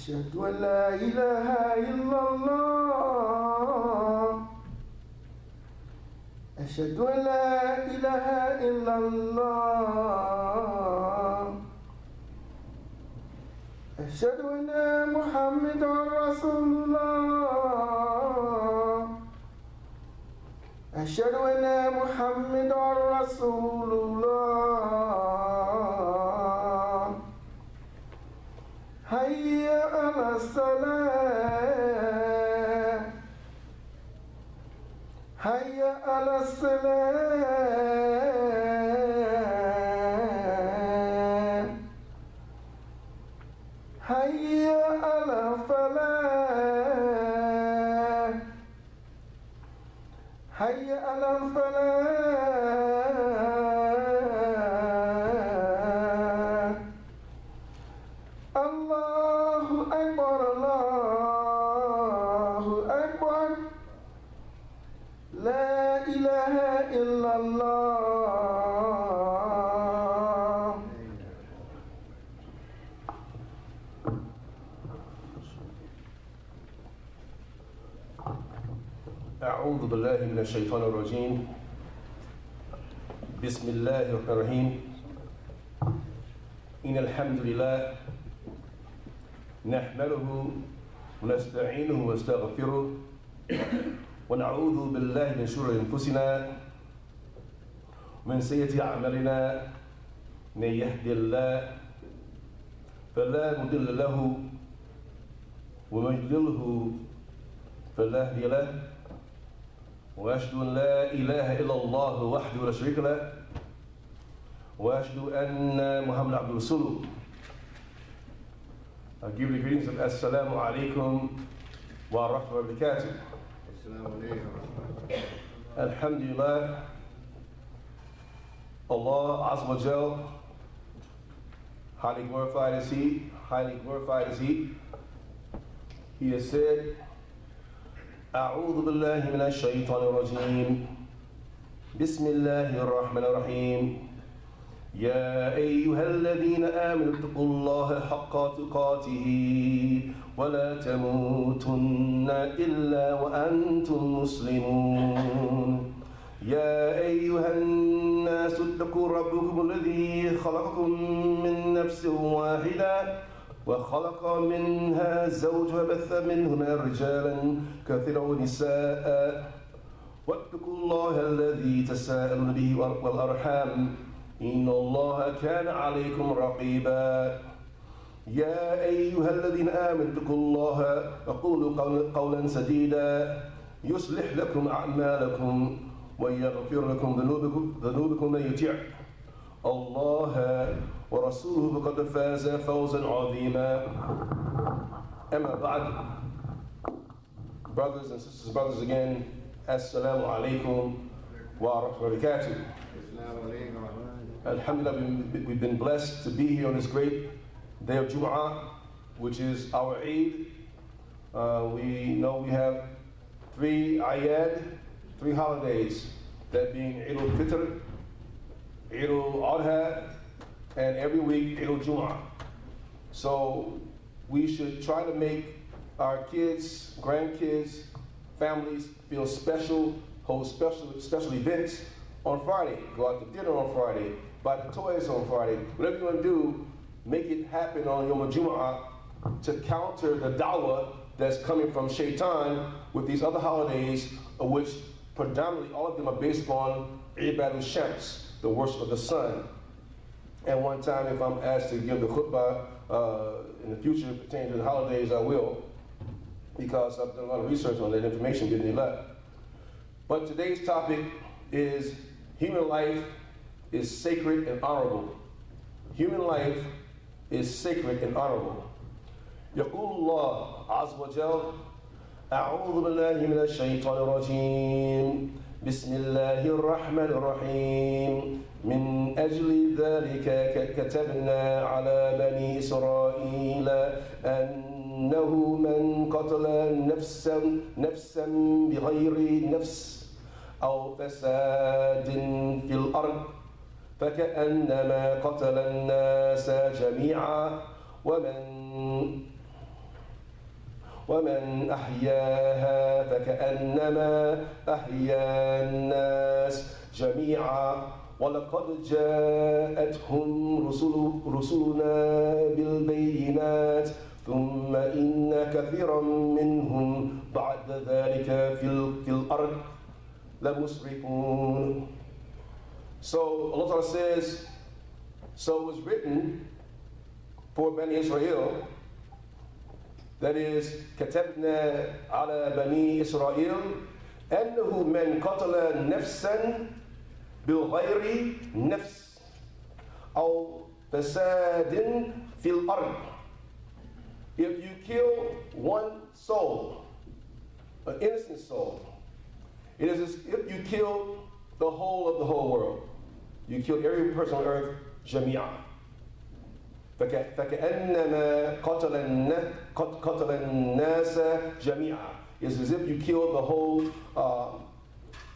أشهد أن لا إله إلا الله أشهد أن لا إله إلا الله أشهد أن محمدا رسول الله أشهد أن محمدا رسول الله حي على الصلاة حي على الصلاة حي على الفلاح حي على الفلاح الله أكبر الله أكبر لا إله إلا الله. أعوذ بالله من الشيطان الرجيم. بسم الله الرحمن الرحيم. إن الحمد لله نحمده ونستعينه ونستغفره ونعوذ بالله من شرور أنفسنا ومن سيئات أعمالنا. من يهد الله فلا مضل له ومن يضلله فلا هادي له وأشهد أن لا إله إلا الله وحده لا شريك له وأشهد أن محمدا عبده ورسوله. I give the greetings of Assalamu alaikum wa rahmatullahi wa barakatuh. Alhamdulillah, Allah Azza wa Jal, highly glorified is He, highly glorified is He. He has said, أعوذ بالله من الشيطان الرجيم بسم الله الرحمن الرحيم يا أيها الذين آمنوا اتقوا الله حق تقاته ولا تموتن إلا وأنتم مسلمون يا أيها الناس اتقوا ربكم الذي خلقكم من نفس واحدة وخلق منها زوجها بث منهما رجالا كثيرا ونساء واتقوا الله الذي تساءلون به والأرحام إن الله كان عليكم رقيبا يا أيها الذين آمنوا اتقوا الله وقولوا قولا سديدا يصلح لكم أعمالكم ويغفر لكم ذنوبكم من يطع الله ورسوله فقد فاز فوزا عظيما. أما بعد, brothers and sisters, brothers again, Assalamu alaikum wa rahmatullahi wa barakatuh. Alhamdulillah, we've been blessed to be here on this great day of Jumah, which is our Eid. We know we have three holidays, that being Eid al-Fitr, Eid al-Adha, and every week Eid al-Jum'ah. So we should try to make our kids, grandkids, families feel special, hold special events on Friday. Go out to dinner on Friday, buy the toys on Friday. Whatever you want to do, make it happen on Yom al-Jum'ah to counter the dawah that's coming from Shaitan with these other holidays, of which predominantly all of them are based upon Ibad al-Shams, the worship of the sun. And one time, if I'm asked to give the khutbah in the future pertaining to the holidays, I will, because I've done a lot of research on that information, getting it up. But today's topic is human life is sacred and honorable. Human life is sacred and honorable. يقول الله عز وجل أعوذ بالله من الشيطان الرجيم بسم الله الرحمن الرحيم من أجل ذلك كتبنا على بني إسرائيل أنه من قتل نفسا بغير نفس أو فساد في الأرض فكأنما قتل الناس جميعا ومن أحياها فكأنما أحيا الناس جميعا ولقد جاءتهم رسلنا بالبينات ثم إن كثيرا منهم بعد ذلك في الأرض لمسرفون. So Allah Ta'ala says, so it was written for Bani Israel, that is, كتبنا على بني إسرائيل أنه من قتل نفسا بالغير نفس أو فساد في الأرض. If you kill one soul, an innocent soul, it is as if you kill the whole of the whole world. You kill every person on earth, جميعا. فكأنما قتل الناس جميعا. It's as if you kill the whole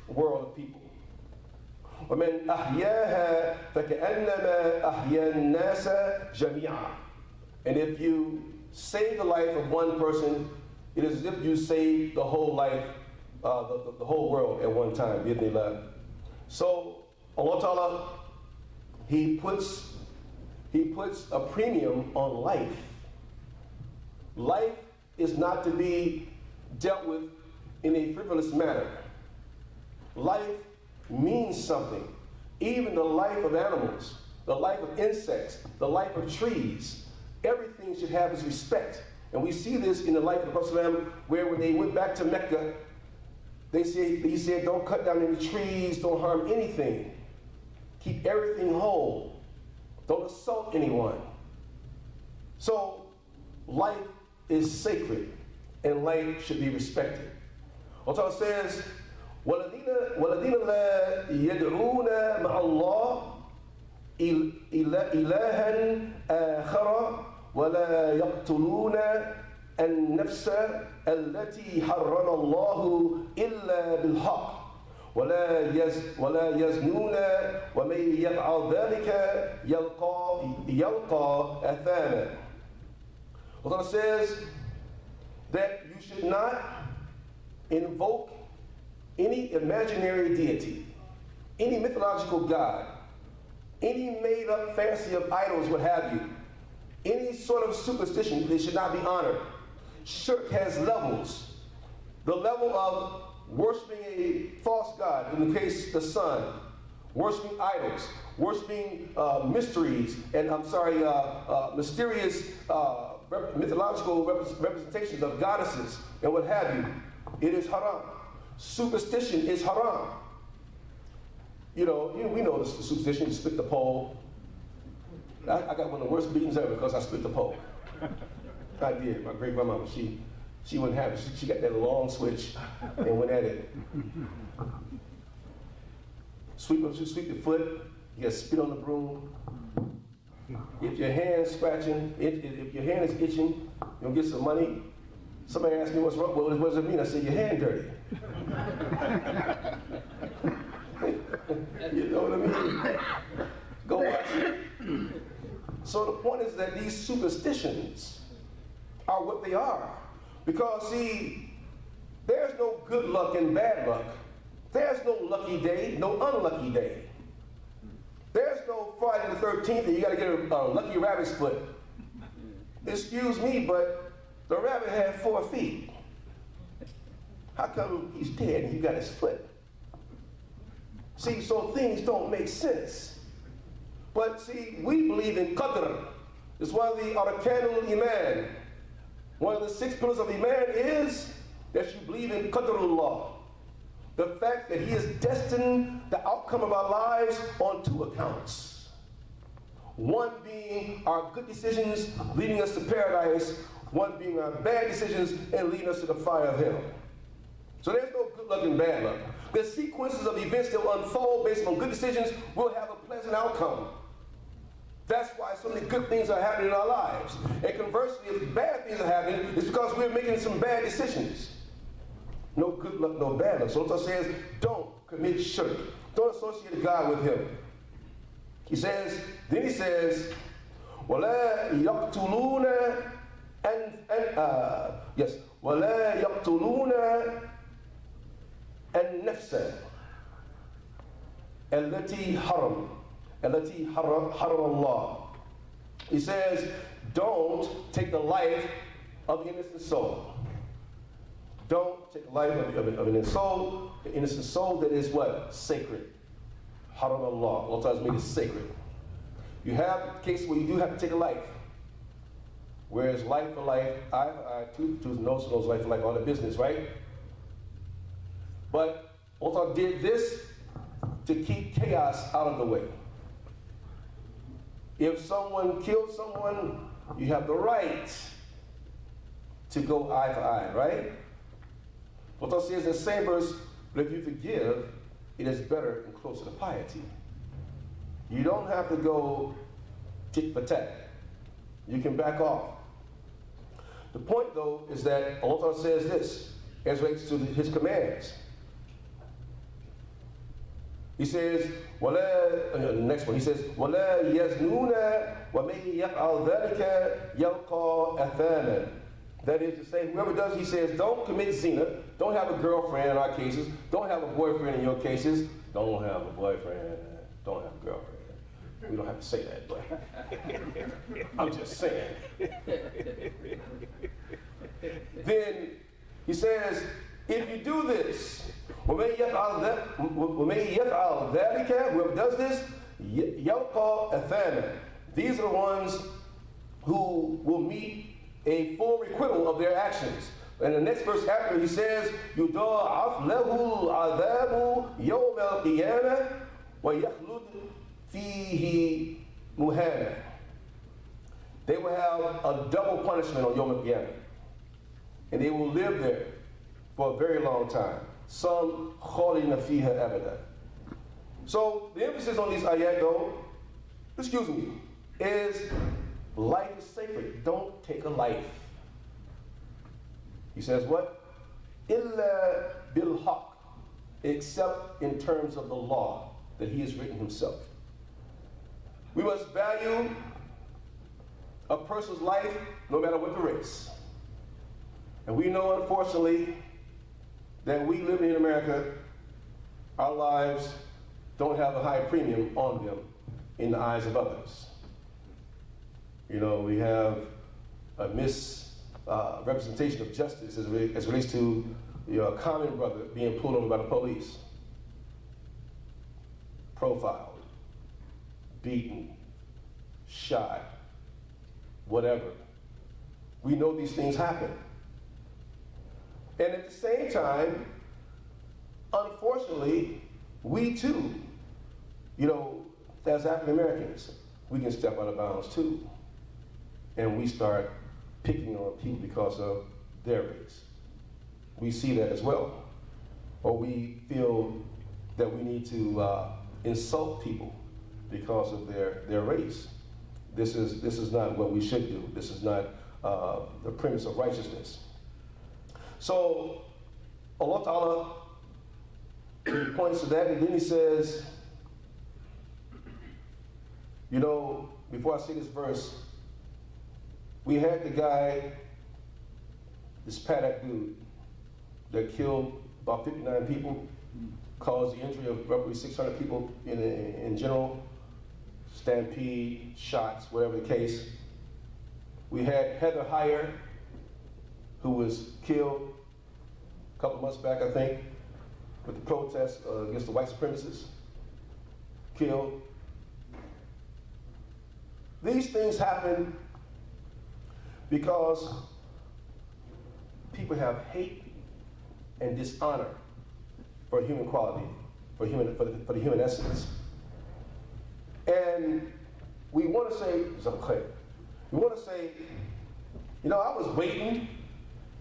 world of people. ومن أحياها فكأنما أحيا الناس جميعا. And if you save the life of one person, it is as if you save the whole life, the whole world at one time. So Allah Ta'ala, He puts a premium on life. Life is not to be dealt with in a frivolous manner. Life means something. Even the life of animals, the life of insects, the life of trees, everything should have its respect. And we see this in the life of the Prophet, where when they went back to Mecca, he said, don't cut down any trees, don't harm anything. Keep everything whole. Don't assault anyone. So life is sacred and life should be respected. Allah says, وَالَّذِينَ لَا يَدْعُونَ مَعَ اللَّهِ إِلَهًا آخَرَ وَلَا يَقْتُلُونَ النَّفْسَ الَّتِي حَرَّمَ اللَّهُ إِلَّا بِالْحَقِّ ولا يزنون ومن يفعل ذلك يلقى أثاما. Allah says that you should not invoke any imaginary deity, any mythological god, any made-up fancy of idols, what have you, any sort of superstition. They should not be honored. Shirk has levels. The level of worshiping a false god, in the case the sun, worshiping idols, worshiping mysteries, and mysterious mythological representations of goddesses and what have you. It is haram. Superstition is haram. We know the superstition. You split the pole. I got one of the worst beatings ever because I split the pole. I did. My great grandmama, she wouldn't have it. She got that long switch and went at it. Sweep the foot, you gotta spit on the broom. If your hand's scratching, if your hand is itching, you'll get some money. Somebody asked me what's wrong, well, what does it mean? I said, your hand dirty. You know what I mean? Go watch it. So the point is that these superstitions are what they are. Because, see, there's no good luck and bad luck. There's no lucky day, no unlucky day. There's no Friday the 13th and you got to get a lucky rabbit's foot. Excuse me, but the rabbit had 4 feet. How come he's dead and you got his foot? See, so things don't make sense. But see, we believe in Qadr. It's one of the Arkanul Iman. One of the 6 pillars of Iman is that you believe in Qadrullah. The fact that He has destined the outcome of our lives on 2 accounts. One being our good decisions leading us to paradise, one being our bad decisions and leading us to the fire of hell. So there's no good luck and bad luck. The sequences of events that will unfold based on good decisions will have a pleasant outcome. That's why so many good things are happening in our lives. And conversely, if bad things are happening, it's because we're making some bad decisions. No good luck, no bad luck. So Allah says, don't commit shirk. Don't associate God with Him. Then he says, وَلَا يَقْتُلُونَ وَلَا يَقْتُلُونَ النَّفْسَ الَّتِي حَرَمَ اللَّهُ. He says, don't take the life of the innocent soul. Don't take the life of an innocent soul. The innocent soul that is what? Sacred. Haram Allah. Allah Ta'ala has made it sacred. You have cases where you do have to take a life. Whereas life for life, eye for eye, tooth for tooth, nose for nose, life for life, all the business, right? But Allah did this to keep chaos out of the way. If someone killed someone, you have the right to go eye for eye, right? Allah says in the same verse, but if you forgive, it is better and closer to piety. You don't have to go tit for tat. You can back off. The point, though, is that Allah says this as relates to His commands. He says, the next one, he says, وَلَا يَزْنُونَ وَمَن يَفْعَلْ ذَلِكَ يَلْقَى أَثَامًا. That is to say, whoever does, he says, don't commit zina, don't have a girlfriend in our cases, don't have a boyfriend in your cases, don't have a boyfriend, don't have a girlfriend. We don't have to say that, but I'm just saying. Then he says, if you do this, وَمَن يَفْعَلْ ذَلِكَ, whoever does this, يَلْقَى أَثَامًا. These are the ones who will meet a full requital of their actions. And the next verse after, he says, يُضَاعَفْ لَهُ الْعَذَابُ يَوْمَ الْقِيَامَةِ وَيَخْلُدْ فِيهِ مُهَانًا. They will have a double punishment on Yom Al-Qiyamah. And they will live there for a very long time. Some خَالِدِينَ فِيهَا أَبَدًا. So the emphasis on these ayat, though, is life is sacred. Don't take a life. He says what? إِلَّا بِالْحَقِّ, except in terms of the law that He has written Himself. We must value a person's life no matter what the race. And we know, unfortunately, that we live in America, our lives don't have a high premium on them in the eyes of others. You know, we have a misrepresentation of justice as it relates to a common brother being pulled over by the police, profiled, beaten, shot, whatever. We know these things happen. And at the same time, unfortunately, we too, as African Americans, we can step out of bounds too. And we start picking on people because of their race. We see that as well. Or we feel that we need to insult people because of their race. This is not what we should do. This is not the premise of righteousness. So Allah Ta'ala, he points to that, and then he says, before I say this verse, we had the guy, this Paddock dude, that killed about 59 people, caused the injury of roughly 600 people in general, stampede, shots, whatever the case. We had Heather Heyer, who was killed a couple months back, I think, with the protest against the white supremacists. Killed. These things happen because people have hate and dishonor for human quality, for the human essence. And we want to say, I was waiting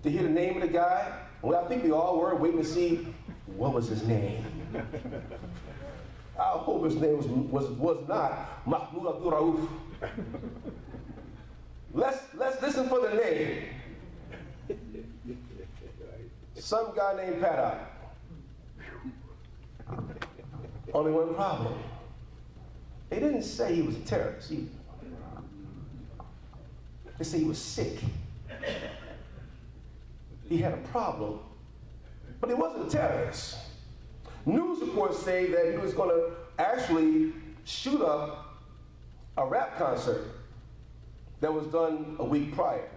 to hear the name of the guy. Well, I think we all were waiting to see what was his name. I hope his name was not Mahmoud Abdul Rauf. Let's listen for the name. Some guy named Paddock. Only one problem. They didn't say he was a terrorist either. They say he was sick. he had a problem, but he wasn't a terrorist. News reports say that he was going to actually shoot up a rap concert that was done a week prior.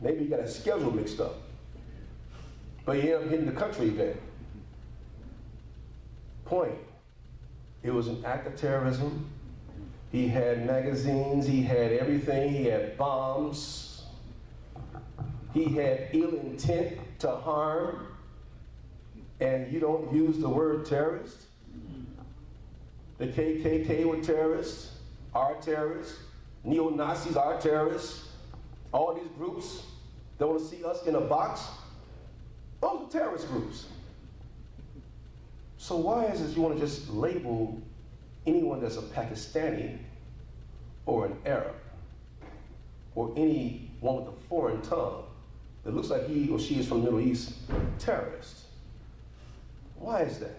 Maybe he got his schedule mixed up, but he ended up hitting the country event. Point, it was an act of terrorism. He had magazines, he had everything, he had bombs. He had ill intent to harm, and you don't use the word terrorist? The KKK were terrorists, are terrorists. Neo-Nazis are terrorists. All these groups that want to see us in a box, those are terrorist groups. So why is it you want to just label anyone that's a Pakistani or an Arab or anyone with a foreign tongue that looks like he or she is from the Middle East terrorist? Why is that?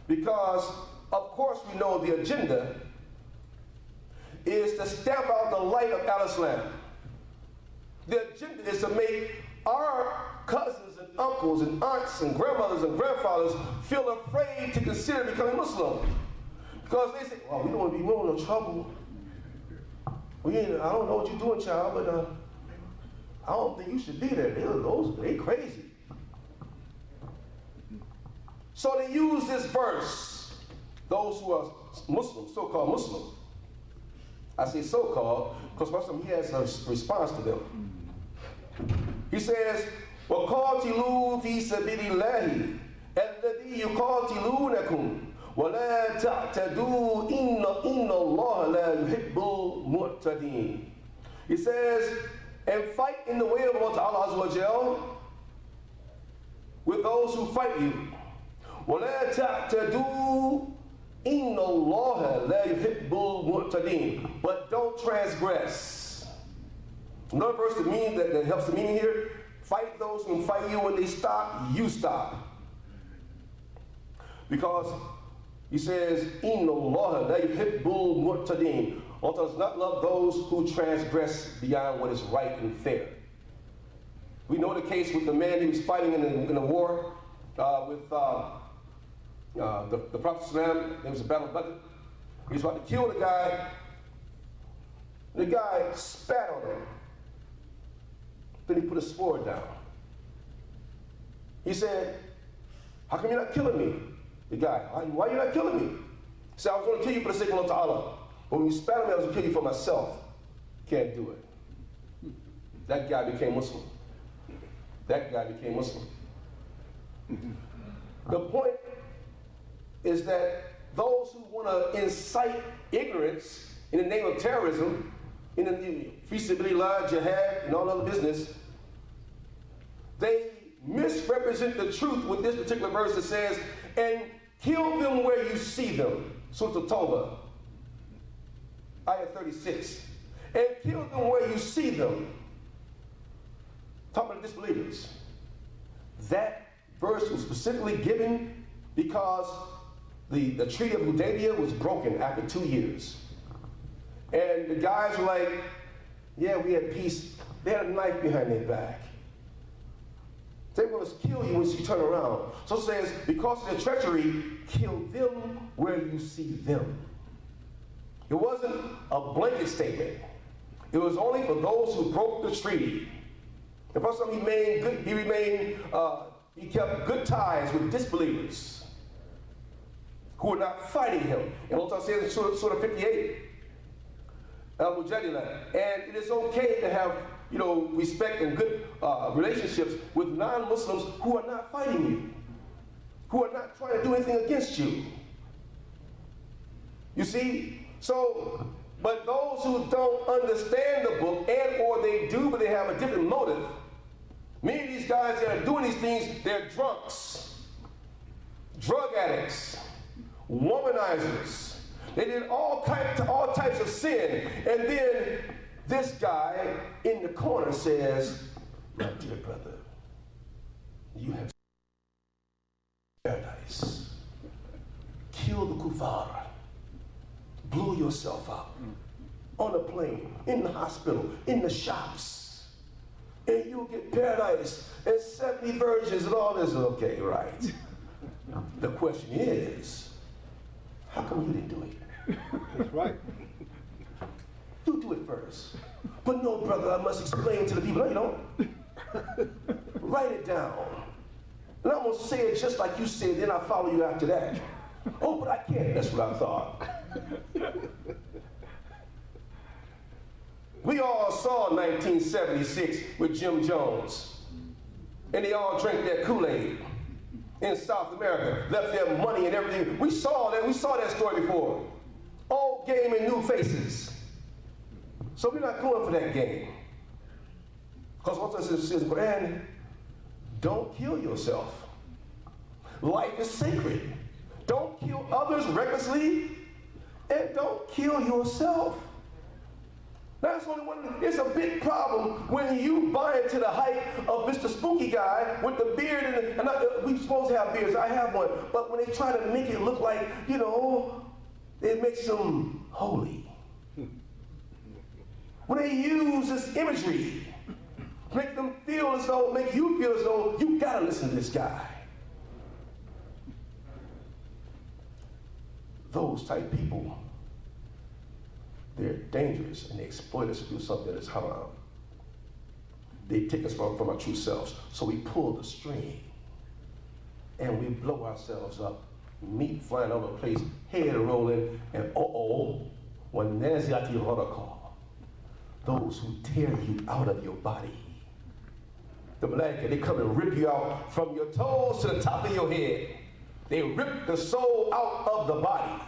Because, of course, we know the agenda is to stamp out the light of Al-Islam. The agenda is to make our cousins and uncles and aunts and grandmothers and grandfathers feel afraid to consider becoming Muslim. Because they say, well, we don't want to be in no trouble. I don't know what you're doing, child, but I don't think you should be there. They crazy. So they use this verse, those who are Muslims, so-called Muslims. I say so-called because most of them, he has a response to them. He says, وَقَاتِلُوا فِي سَبِيلِ اللَّهِ الَّذِي يُقَاتِلُونَكُمْ وَلَا تَعْتَدُوا إِنَّ اللَّهَ لَا يُحِبُّ الْمُعْتَدِينَ. He says, and fight in the way of Allah Azza wa Jal with those who fight you. وَلَا تَعْتَدُوا إِنَّ اللَّهَ لَا يُحِبُّ الْمُعْتَدِينَ. But don't transgress. Another verse that helps the meaning here, fight those who fight you. When they stop, you stop. Because he says, إِنَّ اللَّهَ لَا يُحِبُّ الْمُعْتَدِينَ. Allah does not love those who transgress beyond what is right and fair. We know the case with the man who was fighting in a war with the Prophet ﷺ. There was a battle of Badr. He was about to kill the guy. The guy spat on him. Then he put his sword down. He said, how come you're not killing me? The guy, why are you not killing me? He said, I was going to kill you for the sake of Allah. But when you spat on me, I was going to kill you for myself. Can't do it. That guy became Muslim. That guy became Muslim. The point is that those who want to incite ignorance in the name of terrorism, in the fi sabilillah, jihad, and all other business, they misrepresent the truth with this particular verse that says, and kill them where you see them. Surah At-Tawbah, ayah 36. And kill them where you see them. Talking about disbelievers. That verse was specifically given because the Treaty of Hudaybiyah was broken after 2 years. And the guys were like, yeah, we had peace. They had a knife behind their back. They want to kill you once you turn around. So it says, because of their treachery, kill them where you see them. It wasn't a blanket statement. It was only for those who broke the treaty. The person he kept good ties with disbelievers who were not fighting him. And Allah says in Surah 58, Al-Mujadila, and it is okay to have respect and good relationships with non-Muslims who are not fighting you, who are not trying to do anything against you. You see? So, but those who don't understand the book, and or they do, but they have a different motive, many of these guys that are doing these things, they're drunks, drug addicts, womanizers. They did all types of sin. And then this guy in the corner says, my dear brother, you have paradise. Kill the kuffar. Blow yourself up. On a plane, in the hospital, in the shops. and you'll get paradise and 70 virgins and all this. Okay, right. The question is, how come you didn't do it? That's right. You do it first. But no, brother, I must explain to the people. No, you don't. Write it down. And I'm going to say it just like you said, then I'll follow you after that. Oh, but I can't. That's what I thought. We all saw 1976 with Jim Jones. And they all drank that Kool-Aid in South America, left their money and everything. We saw that story before. Old game and new faces. So we're not going for that game. Because what it says in the Quran, don't kill yourself. Life is sacred. Don't kill others recklessly, and don't kill yourself. That's only one. It's a big problem when you buy into the hype of Mr. Spooky Guy with the beard and we supposed to have beards. I have one, but when they try to make it look like, you know, it makes them holy. When they use this imagery, make you feel as though you gotta listen to this guy. Those type people, they're dangerous and they exploit us to do something that is haram. They take us from our true selves. So we pull the string and we blow ourselves up, meat flying all over the place, head rolling, and when naziati radaka, those who tear you out of your body. The malaika, they come and rip you out from your toes to the top of your head. They rip the soul out of the body.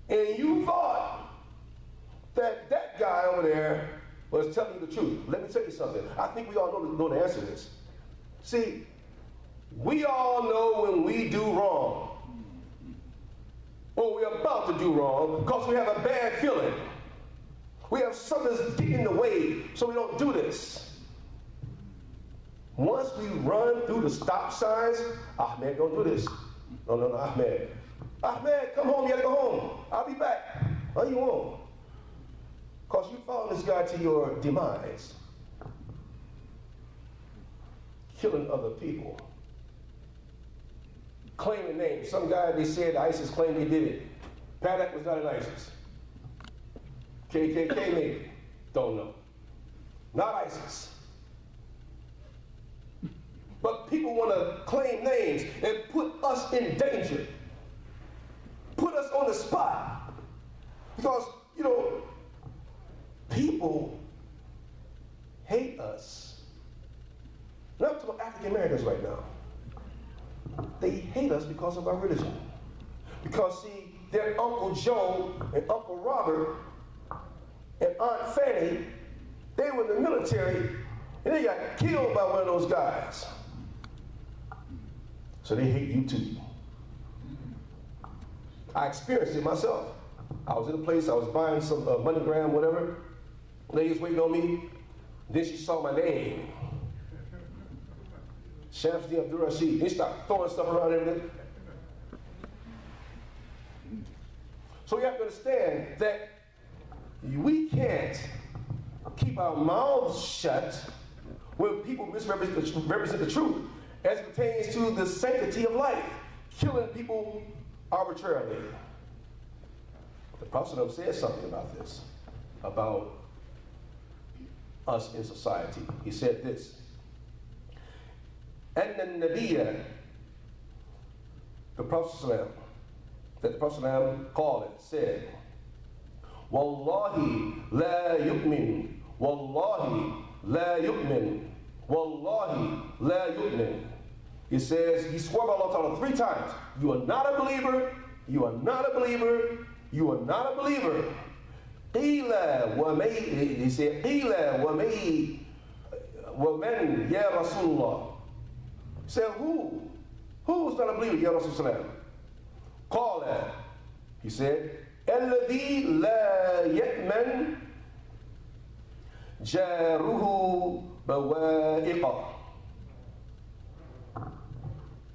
And you thought that that guy over there was telling you the truth. Let me tell you something. I think we all know the answer to this. See, we all know when we do wrong, or we're about to do wrong, because we have a bad feeling. We have something that's getting in the way, so we don't do this. Once we run through the stop signs, Ahmed, don't do this. No, Ahmed. Ahmed, come home, you gotta go home. I'll be back. Oh, you won't. Because you followed this guy to your demise. Killing other people. Claiming names. Some guy, they said ISIS claimed they did it. Paddock was not in ISIS. KKK maybe. Don't know. Not ISIS. But people want to claim names and put us in danger. Put us on the spot. Because, you know, people hate us. Not talking about African Americans right now. They hate us because of our religion. Because, see, their Uncle Joe and Uncle Robert and Aunt Fanny, they were in the military and they got killed by one of those guys. So they hate you too. I experienced it myself. I was in a place, I was buying some MoneyGram, whatever. Lady was waiting on me. Then she saw my name. Shamsideen Abdul Rasheed. They started throwing stuff around and everything. So you have to understand that we can't keep our mouths shut when people misrepresent the truth as it pertains to the sanctity of life, killing people arbitrarily. The Prophet said something about this, about us in society. He said this, أن النبي, the Prophet called it, said, Wallahi la yu'min, Wallahi la yu'min, Wallahi la yu'min. He says, he swore by Allah Ta'ala 3 times, you are not a believer, you are not a believer, you are not a believer. Qila wa may, he said, Qila wa may, wa man ya Rasulullah. He said, who? Who is not a believer, ya Rasulullah? Qala, he said, الذي لا يأمن جاره بوائقه.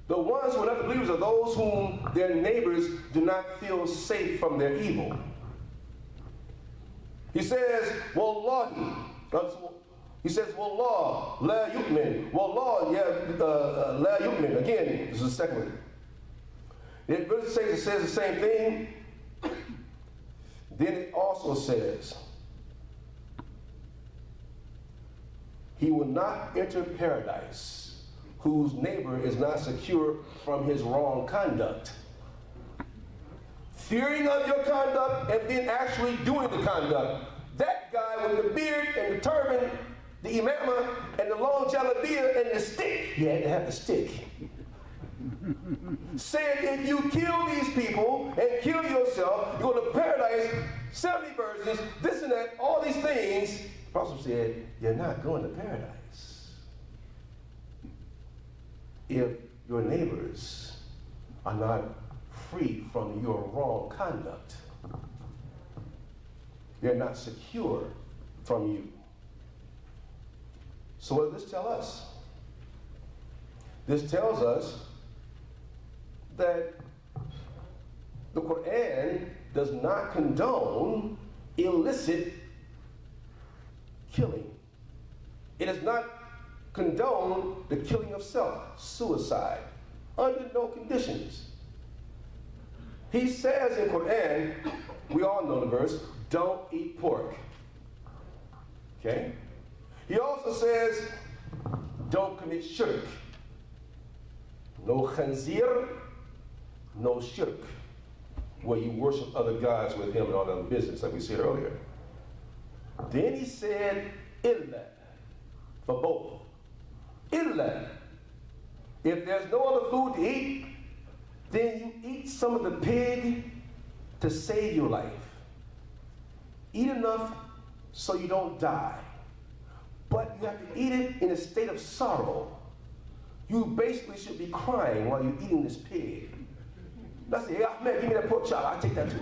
The ones who are not the believers are those whom their neighbors do not feel safe from their evil. He says, Wallahi, He says, Wallah, la yu'min. Wallah, la yu'min. Again, this is the second one. It really says the same thing. Then it also says, he will not enter paradise whose neighbor is not secure from his wrong conduct. Fearing of your conduct and then actually doing the conduct. That guy with the beard and the turban, the imamah, and the long jalabiyah and the stick, he had to have the stick. Said if you kill these people and kill yourself, you go to paradise, 70 virgins, this and that, all these things. The Prophet said, you're not going to paradise if your neighbors are not free from your wrong conduct. They're not secure from you. So what does this tell us? This tells us that the Quran does not condone illicit killing. It does not condone the killing of self, suicide, under no conditions. He says in Quran, we all know the verse, don't eat pork. Okay? He also says, don't commit shirk. No khanzir, no shirk, where you worship other gods with him and all that other business, like we said earlier. Then he said, illa, for both. Illa, if there's no other food to eat, then you eat some of the pig to save your life. Eat enough so you don't die. But you have to eat it in a state of sorrow. You basically should be crying while you're eating this pig. That's it. Hey, Ahmed, give me that pork chop. I'll take that too.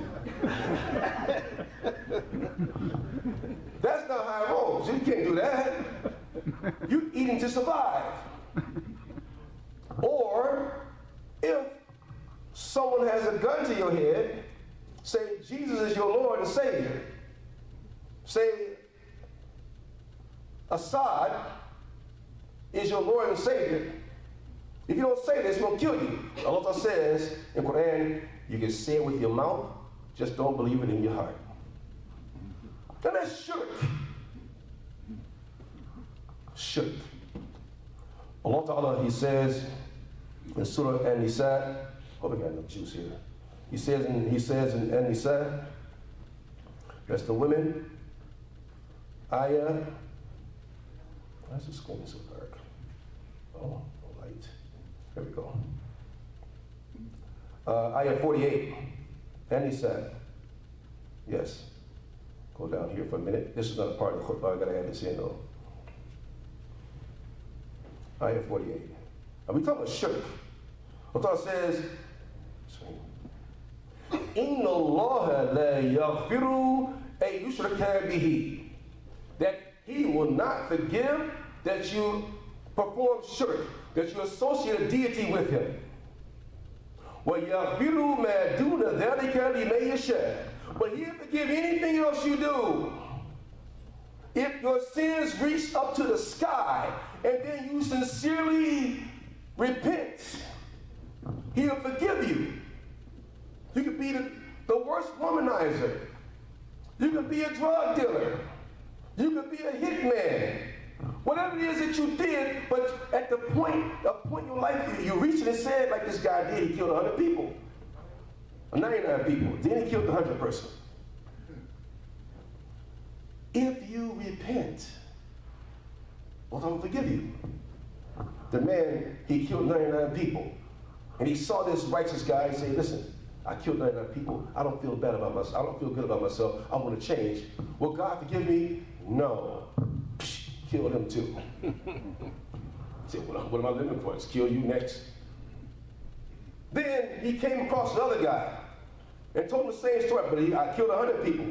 That's not how it rolls. You can't do that. You're eating to survive. Or if someone has a gun to your head, say, Jesus is your Lord and Savior. Say, Assad is your Lord and Savior. If you don't say this, we'll kill you. Allah says in Quran, you can say it with your mouth, just don't believe it in your heart. And that's shirk. Shirk. Allah Ta'ala, he says in Surah An-Nisa, hope I got no juice here. He says in An-Nisa, that's the women, ayah, why is the screen so dark? Oh, no light. There we go. Ayah 48, An-Nisa. Yes. Go down here for a minute. This is not a part of the khutbah. I gotta add this in though. Ayah 48. Are we talking about shirk? Allah says, Inna Allah la yaghfiru ay yushraka bihi. That he will not forgive that you perform shirk, that you associate a deity with him. وَيَغْفِرُ مَا دُونَ ذَلِكَ لِمَن يَشَاءُ. But he'll forgive anything else you do. If your sins reach up to the sky and then you sincerely repent, he'll forgive you. You could be the worst womanizer. You could be a drug dealer. You could be a hitman. Whatever it is that you did, but at the point in your life, you reached it and said, like this guy did, he killed 100 people. 99 people. Then he killed the 100th person. If you repent, well, I'll forgive you. The man, he killed 99 people. And he saw this righteous guy and said, listen, I killed 99 people. I don't feel bad about myself. I don't feel good about myself. I want to change. Will God forgive me? No. Killed him too. Said, what am I living for? Let's kill you next. Then he came across another guy and told him the same story, but I killed 100 people.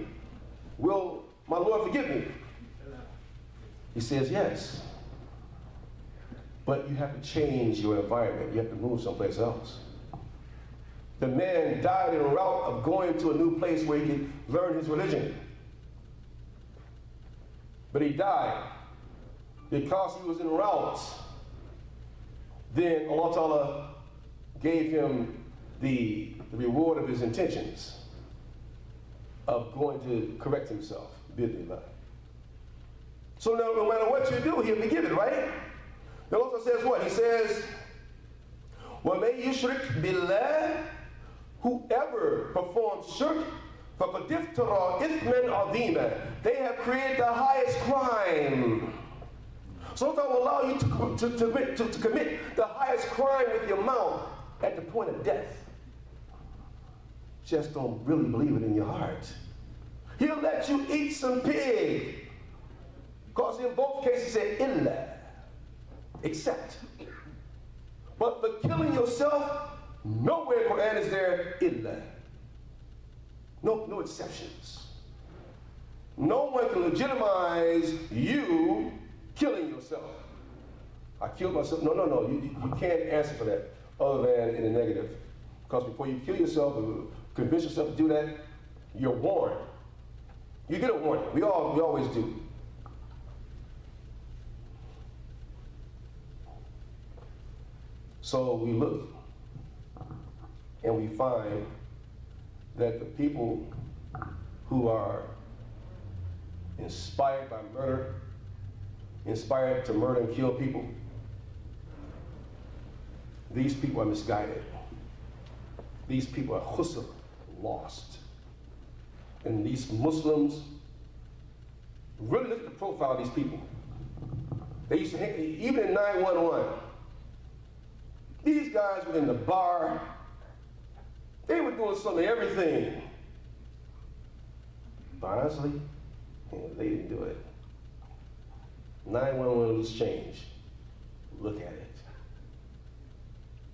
Will my Lord forgive me? He says, yes. But you have to change your environment. You have to move someplace else. The man died en route of going to a new place where he could learn his religion. But he died. because he was en route, then Allah Ta'ala gave him the reward of his intentions of going to correct himself. So now, no matter what you do, he'll be given, right? The Allah says what? He says, وَمَن يُشْرِكْ بِاللَّهِ, whoever performs shirk, فَقَدْ افْتَرَى إِثْمًا عَظِيمًا, they have created the highest crime. So Allah will allow you to commit the highest crime with your mouth at the point of death. Just don't really believe it in your heart. He'll let you eat some pig. Because in both cases it said illa, except. But for killing yourself, nowhere in the Quran is there illa. No exceptions. No one can legitimize you killing yourself. I killed myself. No. You can't answer for that other than in the negative. Because before you kill yourself, convince yourself to do that, you're warned. You get a warning. We always do. So we look and we find that the people who are inspired by murder, inspired to murder and kill people, these people are misguided. These people are khusr, lost. And these Muslims, really look at the profile of these people. They used to hang, even in 911, these guys were in the bar. They were doing some of everything. But honestly, they didn't do it. 911 was changed. Look at it.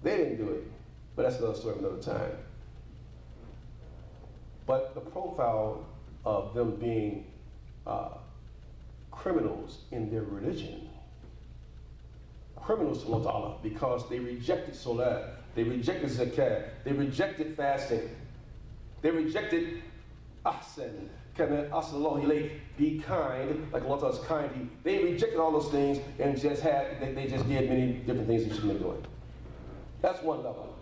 They didn't do it. But that's another story another time. But the profile of them being criminals in their religion, criminals to Allah Ta'ala, because they rejected Salah, they rejected Zakat, they rejected fasting, they rejected Ahsan, be kind, like Allah Ta'ala is kind to you. They rejected all those things and they just did many different things they shouldn't have been doing. That's one level.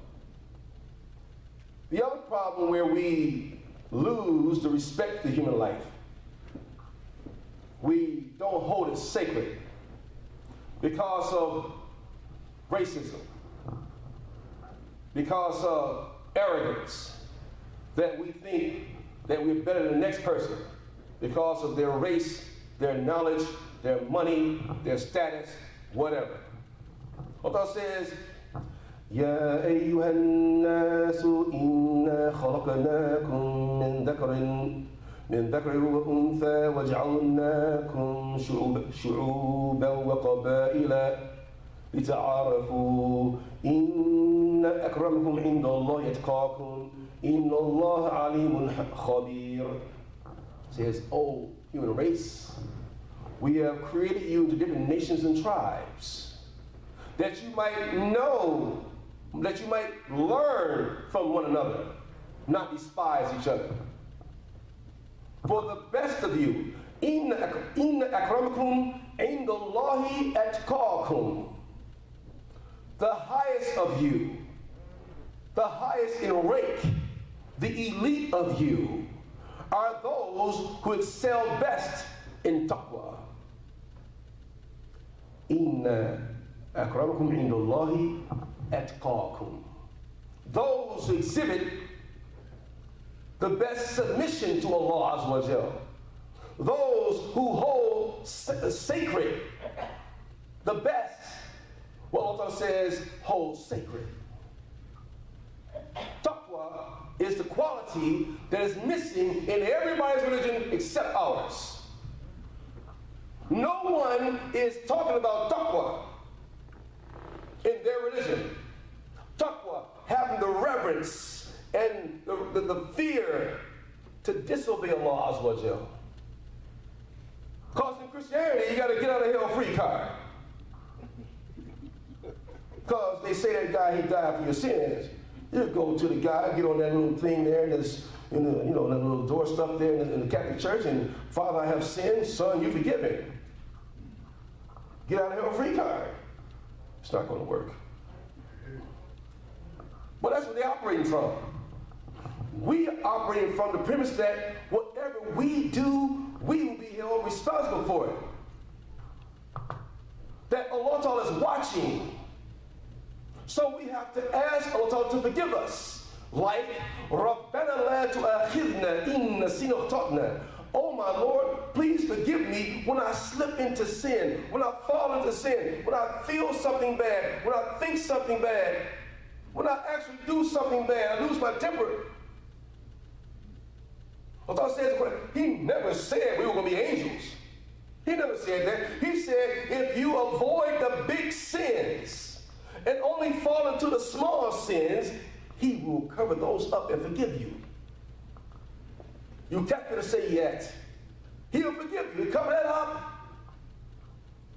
The other problem where we lose the respect for human life, we don't hold it sacred because of racism, because of arrogance, that we think that we're better than the next person because of their race, their knowledge, their money, their status, whatever. Allah says, يا أيها الناس إنا خلقناكم من ذكر وأنثى وجعلناكم شعوبا وقبائل لتعارفوا إن أكرمكم عند الله يتقاكم إن الله عليم خبير. Says, oh human race, we have created you into different nations and tribes, that you might know, that you might learn from one another, not despise each other. For the best of you, إِنَّ أَكْرَمَكُمْ عِنْدَ اللَّهِ أَتْقَاكُمْ. The highest of you, the highest in rank, the elite of you, are those who excel best in taqwa. إِنَّ أَكْرَمَكُمْ عِنْدَ اللَّهِ أَتْقَاكُمْ. Those who exhibit the best submission to Allah Azza wa Jal. Those who hold sacred the best. What Allah says, hold sacred. Taqwa is the quality that is missing in everybody's religion except ours. No one is talking about taqwa in their religion. Taqwa, having the reverence and the fear to disobey Allah Azza wa Jal. Because in Christianity, you got to get out of hell free card. Because they say that guy, he died for your sins. You go to the guy, get on that little thing there, that's in the, that little door stuff there in the Catholic Church, and Father, I have sinned, Son, you forgive me. get out of hell free card. It's not going to work. But that's what they're operating from. We are operating from the premise that whatever we do, we will be held responsible for it. That Allah Ta'ala is watching. So we have to ask Allah Ta'ala to forgive us. Like, رَبَّنَا لَا تُؤَاخِذْنَا إِن نَسِينَا وَأَخْطَأْنَا. Oh my Lord, please forgive me when I slip into sin, when I fall into sin, when I feel something bad, when I think something bad, when I actually do something bad, I lose my temper. Allah says, He never said we were going to be angels. He never said that. He said, if you avoid the big sins and only fall into the small sins, He will cover those up and forgive you. You got to say yet. He'll forgive you. He'll cover that up.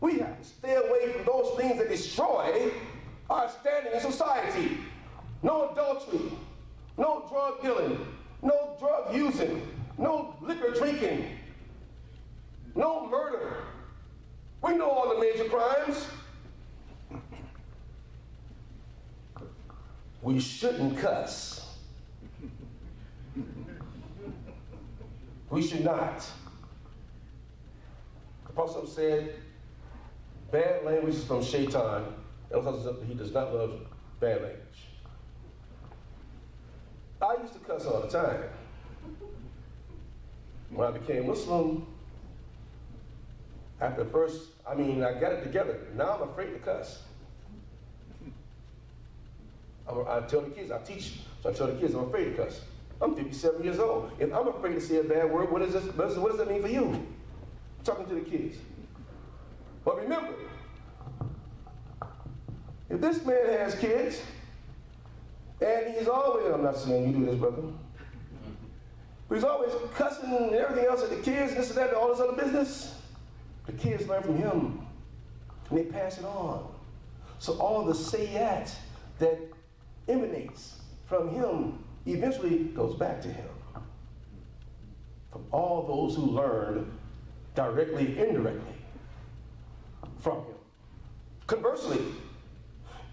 We have to stay away from those things that destroy our standing in society. No adultery, no drug dealing, no drug using, no liquor drinking, no murder. We know all the major crimes. We shouldn't cuss. We should not. The Prophet said, bad language is from Shaitan. He does not love bad language. I used to cuss all the time. When I became Muslim, after first, I got it together. Now I'm afraid to cuss. I tell the kids, I teach, so I tell the kids I'm afraid to cuss. I'm 57 years old. If I'm afraid to say a bad word, what does that mean for you? I'm talking to the kids. But remember, if this man has kids, and he's always, I'm not saying you do this, brother, but he's always cussing and everything else at the kids, this and that, and all this other business, the kids learn from him, and they pass it on. So all the sayyat that emanates from him eventually goes back to him. From all those who learn directly, indirectly from him. Conversely,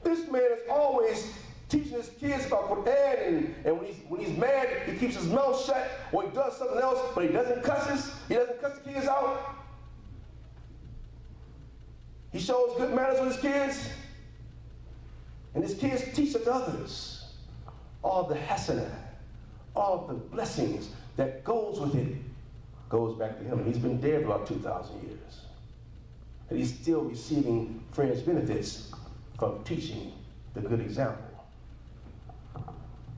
this man is always teaching his kids about Quran, and when he's mad, he keeps his mouth shut, or he does something else, but he doesn't cuss the kids out. He shows good manners with his kids, and his kids teach it to others. All the hasanah, all the blessings that goes with it goes back to him. And he's been dead for about 2,000 years. And he's still receiving friends' benefits from teaching the good example.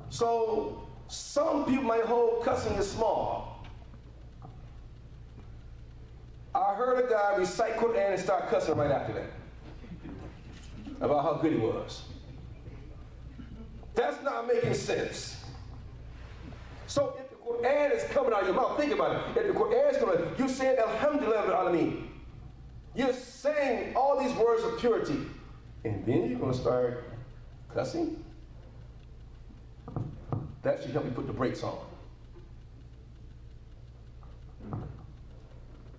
So some people might hold cussing is small. I heard a guy recite Quran and start cussing right after that about how good he was. That's not making sense. So if the Quran is coming out of your mouth, think about it. If the Quran is coming out, you're saying Alhamdulillah Rabbil Alameen. You're saying all these words of purity. And then you're going to start cussing? That should help you put the brakes on.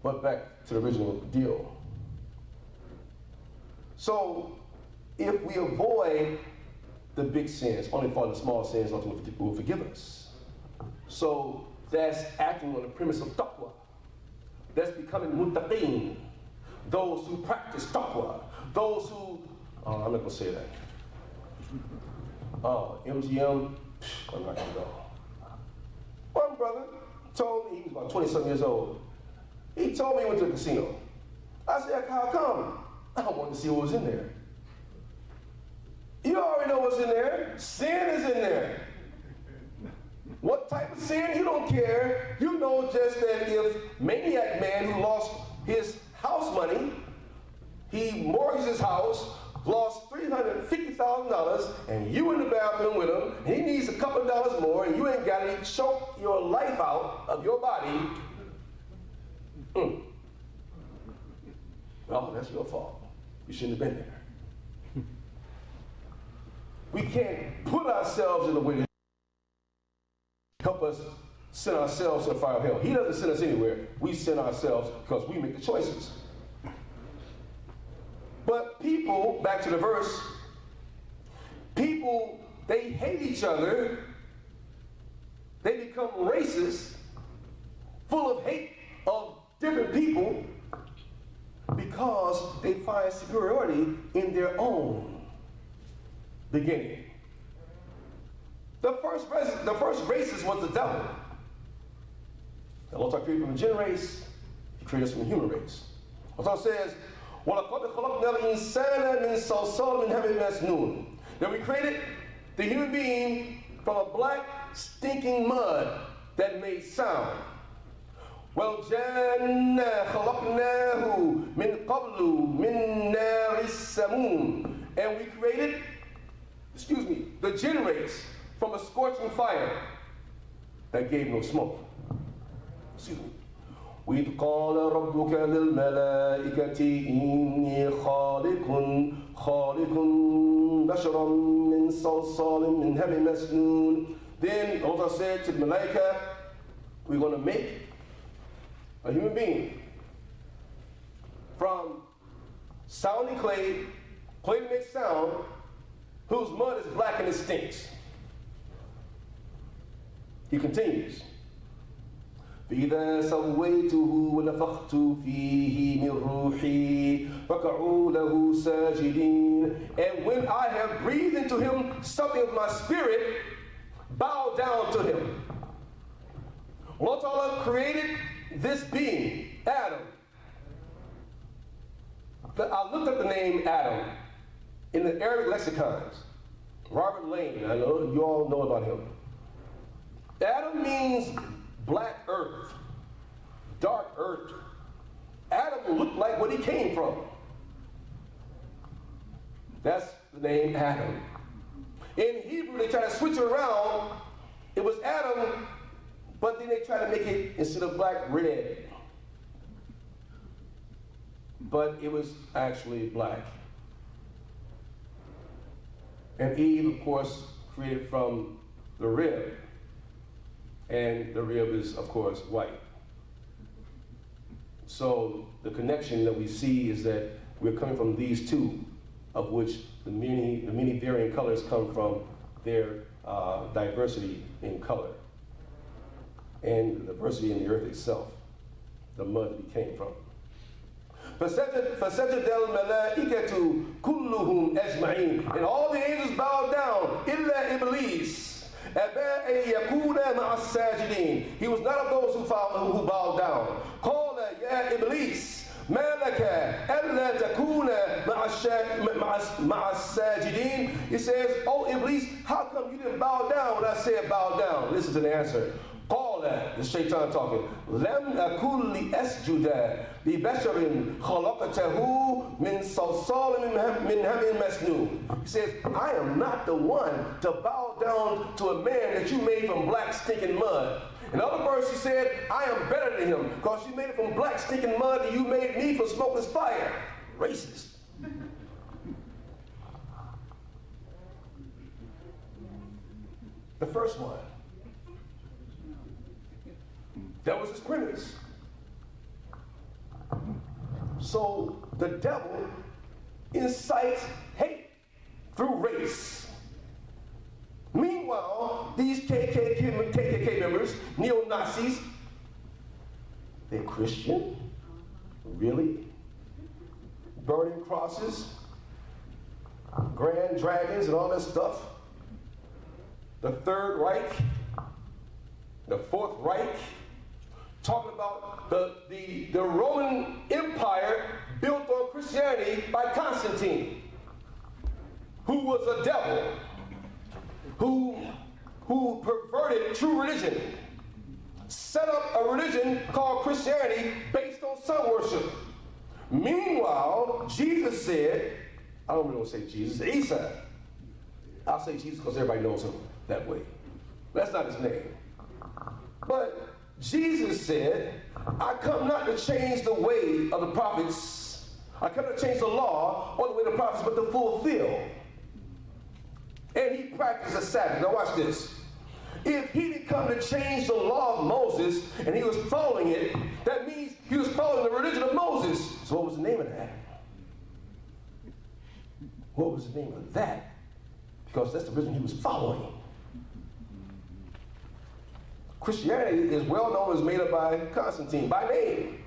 But back to the original deal. So if we avoid the big sins, only for the small sins, ultimately will forgive us. So that's acting on the premise of taqwa. That's becoming muttaqeen. Those who practice taqwa. Those who, I'm not going to say that. MGM, I'm not going to go. One brother told me, he was about 20-something years old. He told me he went to the casino. I said, how come? I wanted to see what was in there. You already know what's in there. Sin is in there. What type of sin? You don't care. You know just that if Maniac Man who lost his house money, he mortgaged his house, lost $350,000, and you in the bathroom with him, and he needs a couple of dollars more, and you ain't got it, choke your life out of your body. Well, that's your fault. You shouldn't have been there. We can't put ourselves in the way to help us send ourselves to the fire of hell. He doesn't send us anywhere. We send ourselves because we make the choices. people, back to the verse, people, they hate each other. They become racist, full of hate of different people because they find superiority in their own beginning. The first racist was the devil. Allah created from the jinn race, He created us from the human race. Allah says, وَلَقَدْ خَلَقْنَا الْإِنسَانَ مِنْ صَلْصَالٍ مِنْ حَمَإٍ مَسْنُونٍ. Then we created the human being from a black, stinking mud that made sound. وَالْجَنَّ خَلَقْنَاهُ مِنْ قَبْلُ مِنْ نَارِ السَّمُومِ. And we created, the jinn race from a scorching fire that gave no smoke. وَإِذْ قَالَ رَبُّكَ لِلْمَلَائِكَةِ إِنِّي خَالِقٌ بَشَرًا مِّن صَلْصَالٍ مِّنْ حَمَإٍ مَسْنُونٍ. Then Allah said to the Malaika, we're going to make a human being from sounding clay to make sound, whose mud is black and it stinks. He continues. فإذا سويته ونفخت فيه من روحي فقعوا له ساجدين. And when I have breathed into him something of my spirit, bow down to him. Allah Ta'ala created this being, Adam. I looked up the name Adam in the Arabic lexicons. Robert Lane, I know you all know about him. Adam means black earth, dark earth. Adam looked like what he came from. That's the name Adam. In Hebrew, they try to switch it around. It was Adam, but then they try to make it, instead of black, red. But it was actually black. And Eve, of course, created from the rib. And the rib is, of course, white. So the connection that we see is that we're coming from these two, of which the many varying colors come from their diversity in color and the diversity in the earth itself, the mud that we came from. فَسَجَدَ الْمَلَائِكَةُ كُلُّهُمْ أَجْمَعِينَ. And all the angels bowed down, إِلَّا إِبْلِيسَ. He was not of those who bowed down. قال يا إبليس ما لك ألا تكون مع الساجدين. He says, oh Iblis, how come you didn't bow down when I said bow down? Listen to the answer. قال, the shaitan talking, لم أكن لأسجد لبشر خلقته من صلصال من حمإ مسنون. He says, I am not the one to bow down to a man that you made from black stinking mud. In other words, he said, I am better than him because you made it from black stinking mud and you made me from smokeless fire. Racist. The first one. That was his premise. So the devil incites hate through race. Meanwhile, these KKK members, neo-Nazis, they're Christian? Really? Burning crosses, grand dragons and all that stuff. The Third Reich, the Fourth Reich, talking about the Roman Empire built on Christianity by Constantine, who was a devil, who perverted true religion, set up a religion called Christianity based on sun worship. Meanwhile, Jesus said, I don't really want to say Jesus, Isa. I'll say Jesus because everybody knows him that way. That's not his name. But Jesus said, I come not to change the way of the prophets. I come to change the law or the way of the prophets, but to fulfill. And he practiced the Sabbath. Now watch this. If he didn't come to change the law of Moses and he was following it, that means he was following the religion of Moses. So what was the name of that? What was the name of that? Because that's the religion he was following. Christianity is well known as made up by Constantine, by name.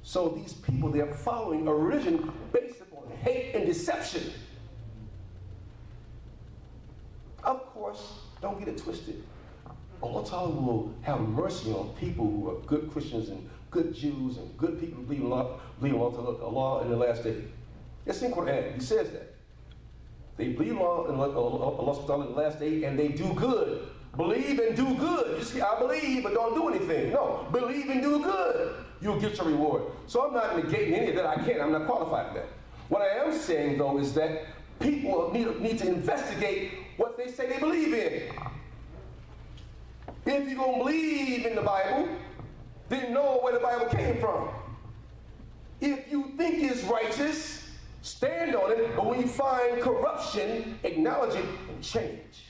So these people, they're following a religion based upon hate and deception. Of course, don't get it twisted. Allah Ta'ala will have mercy on people who are good Christians and good Jews and good people who believe in Allah in the last day. It's in Quran. He says that. They believe in Allah in the last day and they do good. Believe and do good. You see, I believe but don't do anything. No, believe and do good. You'll get your reward. So I'm not negating any of that. I can't. I'm not qualified for that. What I am saying, though, is that people need to investigate what they say they believe in. If you're going to believe in the Bible, then know where the Bible came from. If you think it's righteous, stand on it, but when you find corruption, acknowledge it and change.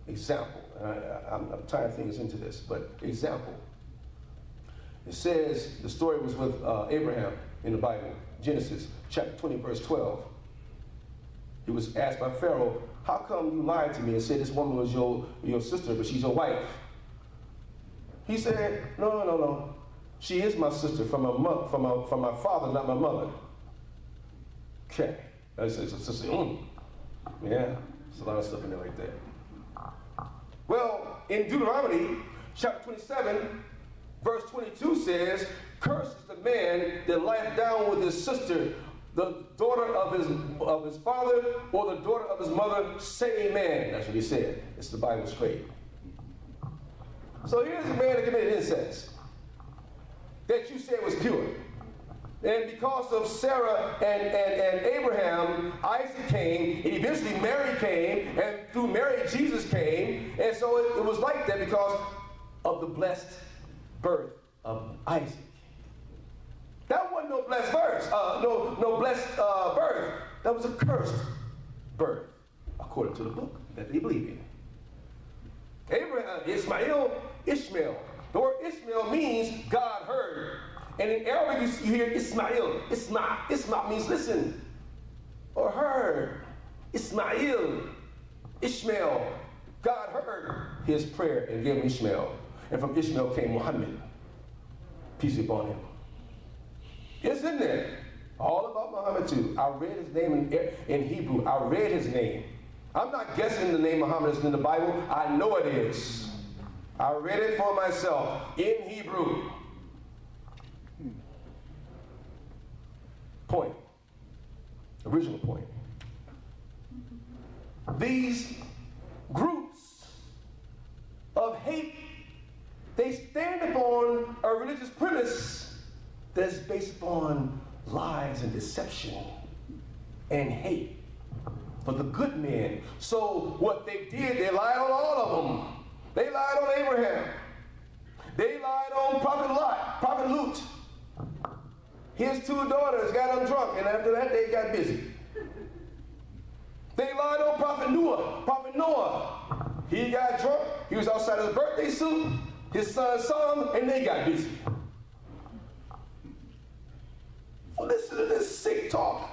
Example. I'm tying things into this, but example. It says, the story was with Abraham in the Bible, Genesis chapter 20, verse 12. He was asked by Pharaoh, how come you lied to me and said this woman was your sister, but she's your wife? He said, no. She is my sister from my father, not my mother. Okay. I said, yeah, there's a lot of stuff in there like that. Well, in Deuteronomy chapter 27, verse 22 says, cursed is the man that lieth down with his sister, the daughter of his father, or the daughter of his mother, say amen. That's what he said. It's the Bible straight. So here's a man that committed incest that you said was pure. And because of Sarah and Abraham, Isaac came, and eventually Mary came, and through Mary, Jesus came. And so it was like that because of the blessed birth of Isaac. That wasn't no blessed birth. Birth. That was a cursed birth, according to the book that they believe in. Abraham, Ishmael. The word Ishmael means God heard. And in Arabic, you hear Ismail. Isma means listen or heard. Ishmael. God heard his prayer and gave him Ishmael. And from Ishmael came Muhammad. Peace be upon him. It's in there. All about Muhammad too. I read his name in Hebrew. I read his name. I'm not guessing the name Muhammad is in the Bible. I know it is. I read it for myself in Hebrew. Point. Original point. These groups of hate, they stand upon a religious premise that's based upon lies and deception and hate for the good men. So what they did, they lied on all of them. They lied on Abraham. They lied on Prophet Lut. His two daughters got him drunk, and after that they got busy. They lied on Prophet Noah. He got drunk. He was outside of his birthday suit. His son saw him, and they got busy. Listen to this sick talk.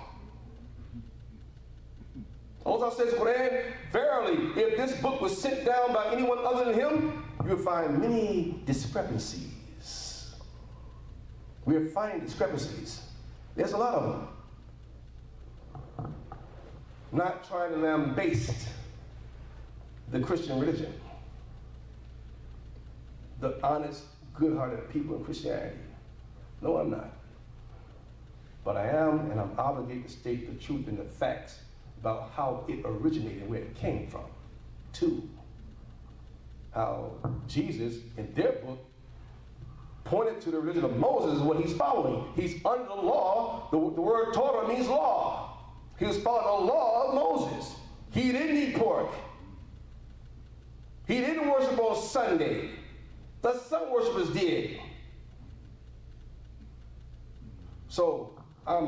Allah says in Quran, verily, if this book was sent down by anyone other than him, you would find many discrepancies. We're finding discrepancies. There's a lot of them. Not trying to lambaste the Christian religion. The honest, good-hearted people in Christianity. No, I'm not. But I am, and I'm obligated to state the truth and the facts about how it originated and where it came from. Two, how Jesus, in their book, pointed to the religion of Moses as what he's following. He's under the law. The word Torah means law. He was following the law of Moses. He didn't eat pork. He didn't worship on Sunday. The sun worshipers did. So,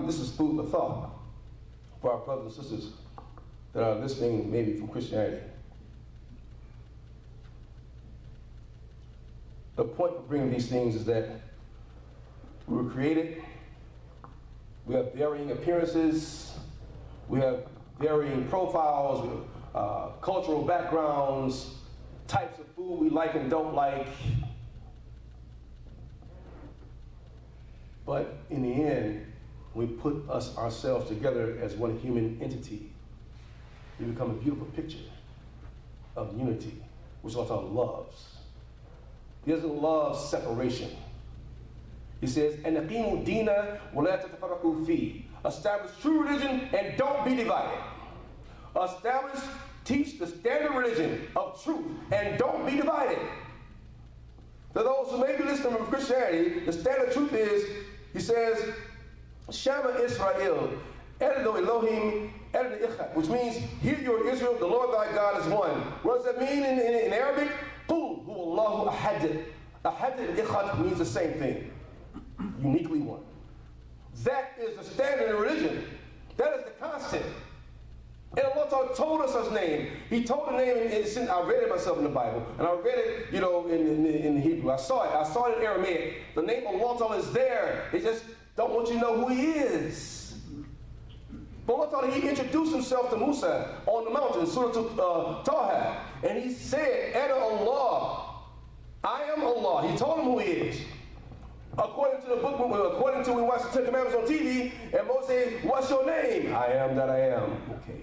this is food for thought for our brothers and sisters that are listening maybe from Christianity. The point of bringing these things is that We were created. We have varying appearances. We have varying profiles, cultural backgrounds, types of food we like and don't like. But in the end, we put ourselves together as one human entity. We become a beautiful picture of unity, which Allah loves. He doesn't love separation. He says, "Anaqimu dina wa la tatafarraqu fi." Establish true religion and don't be divided. Teach the standard religion of truth and don't be divided. For those who may be listening from Christianity, the standard truth is, he says, Shama Israel, Adonai Elohim, Adonai Echad, which means, hear you, Israel, the Lord thy God is one. What does that mean in Arabic? Qul huwallahu ahad. Ahad and Echad means the same thing. Uniquely one. That is the standard in religion. That is the constant. And Allah told us His name. He told the name, I read it myself in the Bible, and I read it, in Hebrew. I saw it in Aramaic. The name of Allah is there. They just don't want you to know who He is. But Allah, He introduced Himself to Musa on the mountain, Surah Taha, and He said, Ana Allah, I am Allah. He told him who He is. According to the book, according to we watch the Ten Commandments on TV, and Moses said, what's your name? I am that I am. Okay.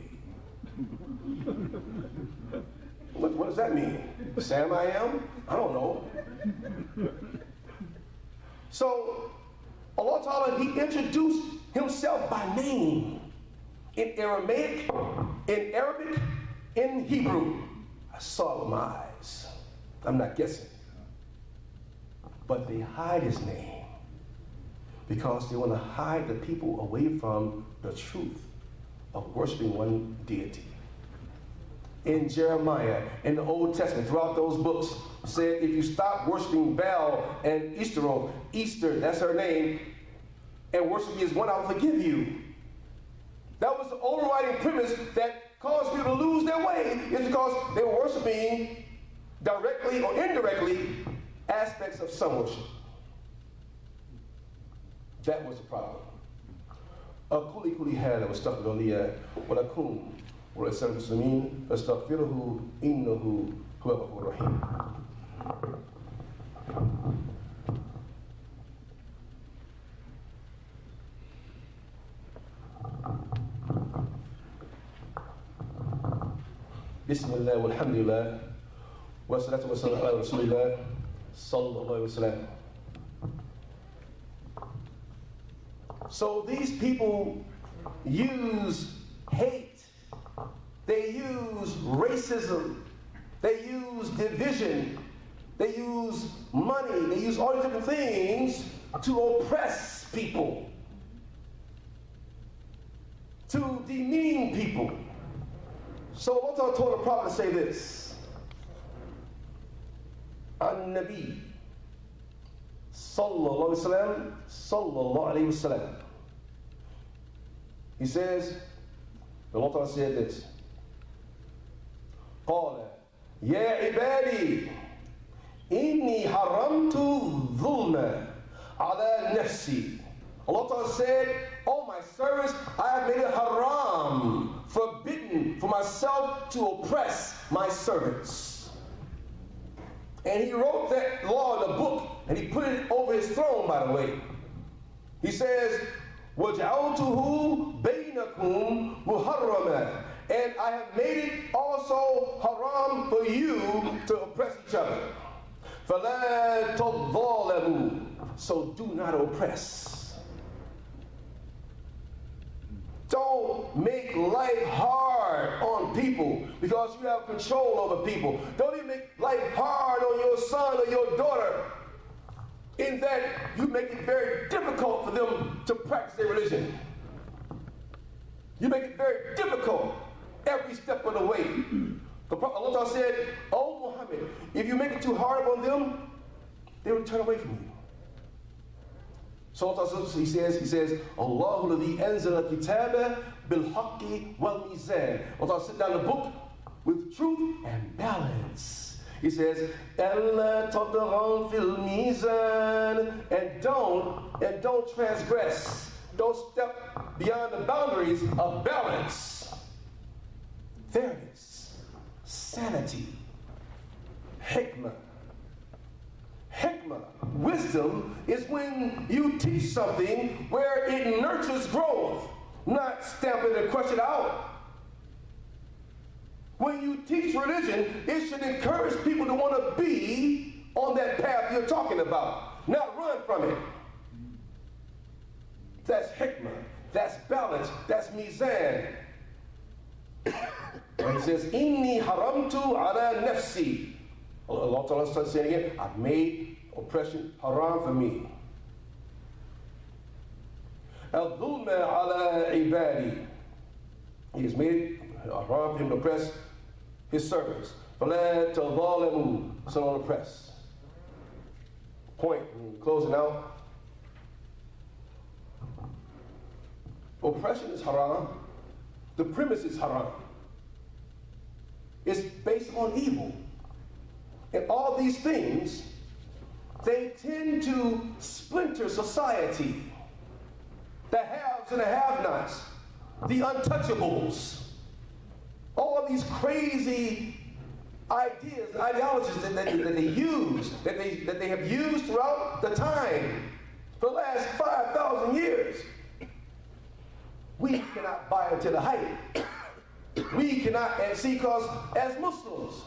What does that mean? Sam I am? I don't know. So, Allah Ta'ala, He introduced Himself by name. In Aramaic, in Arabic, in Hebrew. I saw it with my eyes. I'm not guessing. But they hide His name because they want to hide the people away from the truth of worshiping one deity. In Jeremiah, in the Old Testament, throughout those books, said if you stop worshiping Baal and Easter, that's her name, and worship me as one, I'll forgive you. That was the overriding premise that caused people to lose their way, is because they were worshiping directly or indirectly aspects of some worship. That was the problem. كل هذا واستغفر لي ولكم ولسائر المسلمين فاستغفروه إنه هو الغفور الرحيم. بسم الله والحمد لله والصلاة والسلام على رسول الله صلى الله عليه وسلم. So these people use hate, they use racism, they use division, they use money, they use all these different things to oppress people, to demean people. So Allah told the Prophet to say this, An-Nabi sallallahu alayhi wasallam. He says, Allah said this, قال يا عبادي إني حرمت الظلم على نفسي. Allah said, oh my servants, I have made it haram, forbidden for myself to oppress my servants. And He wrote that law in a book, and He put it over His throne, by the way. He says, وَجَعَلْتُهُ بَيْنَكُمْ مُحَرَّمًا. And I have made it also haram for you to oppress each other. فَلَا تَظَالَمُوا. So do not oppress. Don't make life hard on people because you have control over people. Don't even make life hard on your son or your daughter in that you make it very difficult for them to practice their religion. You make it very difficult every step of the way. The Prophet Allah said, oh Muhammad, if you make it too hard on them, they will turn away from you. So He says, Allahu alladhi anzala kitaba bil haqqi wal mizan. Allah sent down the book with truth and balance. He says, "Ella tadghaw fil mizan," and don't transgress. Don't step beyond the boundaries of balance. Fairness, sanity, hikmah. Hikmah, wisdom, is when you teach something where it nurtures growth, not stamp it and crush it out. When you teach religion, it should encourage people to want to be on that path you're talking about, not run from it. That's hikmah, that's balance, that's mizan. And he says, "Inni haramtu ala nafsi." Allah Ta'ala starts saying again, "I've made oppression haram for me." Al-dhulma ala ibadi. He has made it haram for him to oppress his servants. فَلَا تَظَالَمُوا. So don't oppress. Point, closing out. Oppression is haram. The premise is haram. It's based on evil. And all these things, they tend to splinter society. The haves and the have-nots, the untouchables, all these crazy ideas, ideologies that they have used throughout the time for the last 5,000 years. We cannot buy into the hype. We cannot, and see, because as Muslims,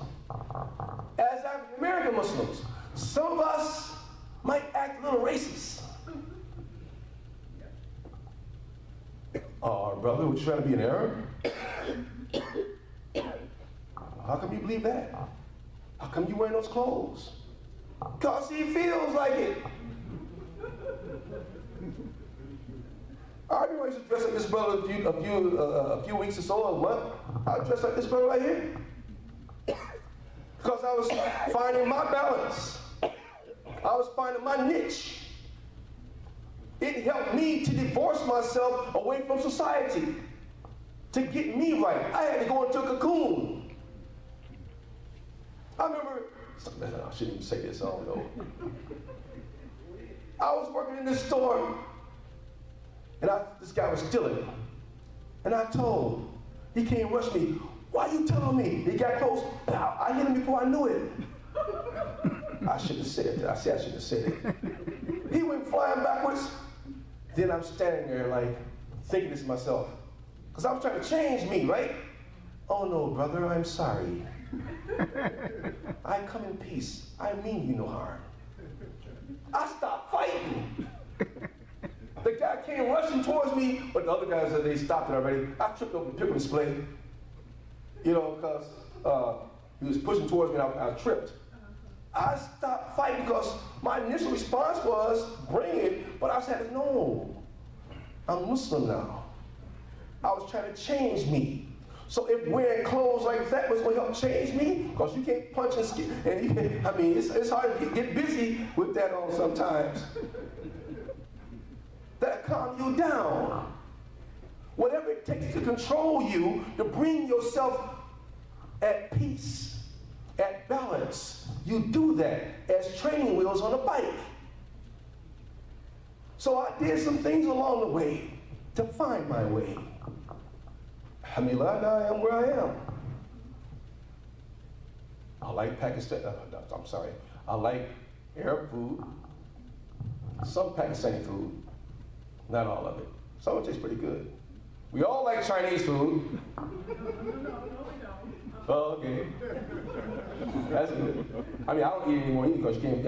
as African American Muslims, some of us might act a little racist. Oh, brother, what you trying to be an Arab? How come you believe that? How come you wearing those clothes? Because he feels like it. I remember I used to dress like this brother a few weeks or so, a month. I dressed like this brother right here. Because I was finding my balance. I was finding my niche. It helped me to divorce myself away from society, to get me right. I had to go into a cocoon. I remember, I shouldn't even say this, I don't know. I was working in this store, and this guy was stealing. And I told, he came rush me, "Why you telling me?" He got close, I hit him before I knew it. I shouldn't have said it. I said I shouldn't have said it. He went flying backwards. Then I'm standing there like, thinking this to myself. Because I was trying to change me, right? "Oh no, brother, I'm sorry. I come in peace. I mean you no harm." I stopped fighting. The guy came rushing towards me, but the other guys, they stopped it already. I tripped over the pickle display, you know, because he was pushing towards me and I tripped. I stopped fighting because my initial response was, "Bring it," but I said, "No, I'm Muslim now." I was trying to change me. So if wearing clothes like that was going to help change me, because you can't punch and skip, and you can, I mean, it's hard to get busy with that on sometimes. That calm you down. Whatever it takes to control you, to bring yourself at peace, at balance, you do that as training wheels on a bike. So I did some things along the way to find my way. Alhamdulillah, now I am where I am. I like I like Arab food, some Pakistani food, not all of it. Some of it tastes pretty good. We all like Chinese food. Oh, okay. That's good. I mean, I don't eat it anymore either because you can't,